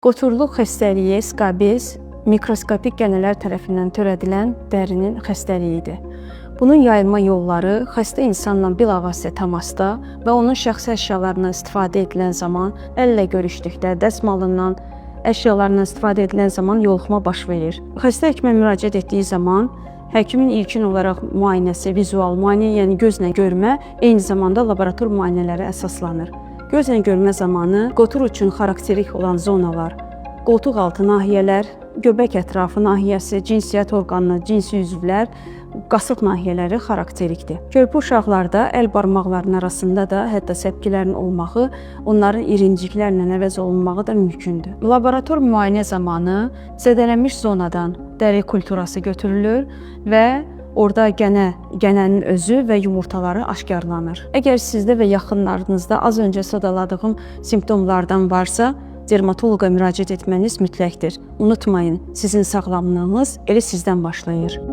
Qoturluq xəstəliyi skabiz mikroskopik qənələr tərəfindən törədilən dərinin xəstəliyidir. Bunun yayılma yolları xəstə insanla bilavasitə təmasda və onun şəxsi əşyalarından istifadə edilən zaman, əllə görüşdükdə, dəsmalından, əşyalarından istifadə edilən zaman yoluxma baş verir. Xəstə həkimə müraciət etdiyi zaman həkimin ilkin olaraq müayinəsi, vizual müayinə, yəni gözlə görmə, eyni zamanda laborator müayinələri əsaslanır. Gözlə görmə zamanı qotur üçün xarakterik olan zonalar, qoltuq altı nahiyələr, göbək ətrafı nahiyəsi, cinsiyyət orqanı, cinsi üzvlər, qasıq nahiyələri xarakterikdir. Körpü uşaqlarda əl barmaqlarının arasında da hətta səpkilərin olmağı, onların irinciklərlə əvəz olunmağı da mümkündür. Laborator müayinə zamanı zədələnmiş zonadan dəri kulturası götürülür və orada qənənin özü və yumurtaları aşkarlanır. Əgər sizdə və yaxınlarınızda az öncə sadaladığım simptomlardan varsa, dermatoloqa müraciət etməniz mütləqdir. Unutmayın, sizin sağlamlığınız elə sizdən başlayır.